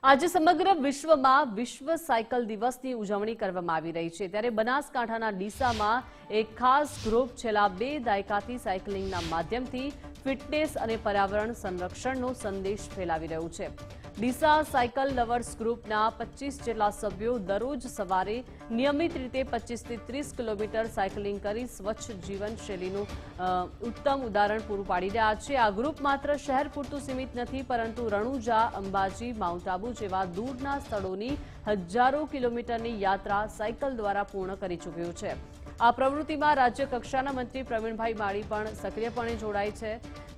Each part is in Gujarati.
આજે સમગ્ર વિશ્વમાં વિશ્વ સાયકલ દિવસની ઉજવણી કરવામાં આવી રહી છે, ત્યારે બનાસકાંઠાના ડીસામાં એક ખાસ ગ્રુપ છેલ્લા 2 દાયકાથી સાયકલિંગના માધ્યમથી ફિટનેસ અને પર્યાવરણ સંરક્ષણનો સંદેશ ફેલાવી રહ્યું છે। ડીસા સાયકલ લવર્સ ગ્રુપના 25 જેટલા સભ્યો દરરોજ સવારે નિયમિત રીતે 25 થી 30 કિલોમીટર સાયકલિંગ કરી સ્વચ્છ જીવનશૈલીનું ઉત્તમ ઉદાહરણ પૂરું પાડી રહ્યા છે। આ ગ્રુપ માત્ર શહેર પૂરતું સીમિત નથી, પરંતુ રણુજા, અંબાજી, માઉન્ટ આબુ જેવા દૂરના સ્થળોની હજારો કિલોમીટરની યાત્રા સાયકલ દ્વારા પૂર્ણ કરી ચૂક્યું છે। આ પ્રવૃત્તિમાં રાજ્ય કક્ષાના મંત્રી પ્રવીણભાઈ માળી પણ સક્રિયપણે જોડાય છે।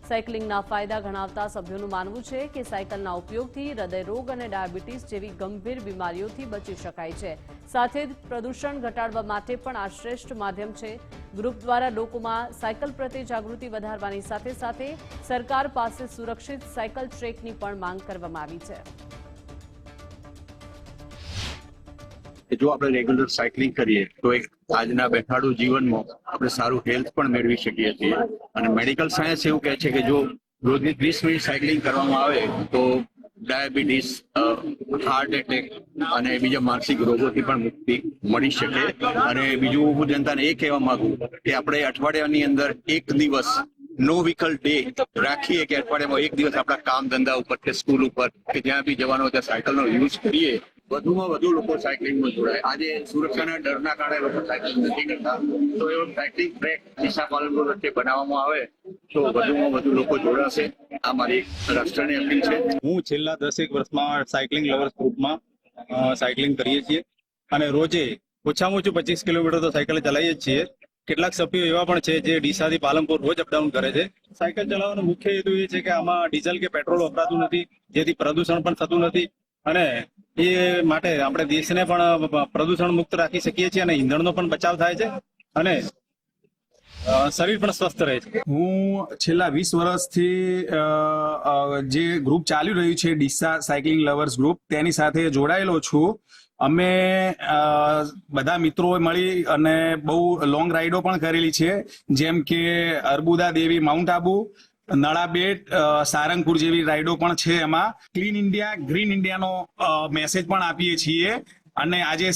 સાયકલિંગના ફાયદા ગણાવતા સભ્યોનું માનવું છે કે સાયકલના ઉપયોગથી હૃદયરોગ અને ડાયાબિટીસ જેવી ગંભીર બીમારીઓથી બચી શકાય છે। સાથે જ પ્રદૂષણ ઘટાડવા માટે પણ આ શ્રેષ્ઠ માધ્યમ છે। ગ્રુપ દ્વારા લોકોમાં સાયકલ પ્રત્યે જાગૃતિ વધારવાની સાથે સાથે સરકાર પાસે સુરક્ષિત સાયકલ ટ્રેકની પણ માંગ કરવામાં આવી છે। જો આપણે રેગ્યુલર સાયકલિંગ કરીએ તો એક આજના બેઠાડું જીવનમાં આપણે સારું હેલ્થ પણ મેળવી શકીએ છીએ। અને મેડિકલ સાયન્સ એવું કહે છે કે જો રોજની 30 મિનિટ સાયકલિંગ કરવામાં આવે તો ડાયાબિટીસ, હાર્ટ એટેક અને બીજા માનસિક રોગોથી પણ મુક્તિ મળી શકે। અને બીજું હું જનતાને એ કહેવા માંગુ કે આપણે અઠવાડિયાની અંદર એક દિવસ નો વ્હીકલ ડે રાખીએ કે અઠવાડિયામાં એક દિવસ આપણા કામ ધંધા ઉપર કે સ્કૂલ ઉપર કે જ્યાં બી જવાનો હોય ત્યાં સાયકલનો યુઝ કરીએ। વધુમાં વધુ લોકો સાયકલિંગમાં જોડાય। આજે સુરક્ષાના ડરના કારણે લોકો સાયકલિંગ નથી કરતા, તો એવો સાયકલિંગ ટ્રેક ડીસા પાલનપુર વચ્ચે બનાવવામાં આવે તો વધુમાં વધુ લોકો જોડાશે। આ મારી રાષ્ટ્રની અપીલ છે। હું છેલ્લા 10 વર્ષમાં સાયકલિંગ લવર્સ ગ્રુપમાં સાયકલિંગ કરીએ છીએ અને રોજે ઓછામાં ઓછું 25 કિલોમીટર તો સાયકલ ચલાવીએ જ છીએ। કેટલાક સભ્યો એવા પણ છે જે ડીસાથી પાલનપુર રોજ અપડાઉન કરે છે। સાયકલ ચલાવવાનો મુખ્ય હેતુ એ છે કે આમાં ડીઝલ કે પેટ્રોલ વપરાતું નથી, જેથી પ્રદૂષણ પણ થતું નથી અને એ માટે આપણે દેશને પણ પ્રદૂષણ મુક્ત રાખી શકીએ છીએ અને ઈંધણનો પણ બચાવ થાય છે અને શરીર પણ સ્વસ્થ રહે છે। હું છેલ્લા 20 વર્ષથી જે ગ્રુપ ચાલી રહ્યું છે ડીસા સાયકલિંગ લવર્સ ગ્રુપ, તેની સાથે જોડાયેલો છું। અમે બધા મિત્રોએ મળી અને બહુ લોંગ રાઇડો પણ કરેલી છે, જેમ કે અર્બુદા દેવી માઉન્ટ આબુ, નળાબેટ, સારંગપુર જેવી રાઇડો પણ છે। એમાં ક્લીન ઇન્ડિયા, ગ્રીન ઇન્ડિયાનો મેસેજ પણ આપીએ છીએ અને આજે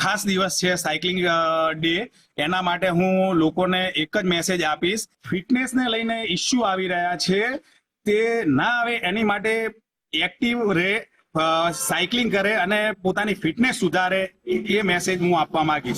ખાસ દિવસ છે સાયકલિંગ ડે, એના માટે હું લોકોને એક જ મેસેજ આપીશ, ફિટનેસને લઈને ઇસ્યુ આવી રહ્યા છે તે ના આવે એની માટે એક્ટિવ રહે, સાયકલિંગ કરે અને પોતાની ફિટનેસ સુધારે, એ મેસેજ હું આપવા માંગીશ।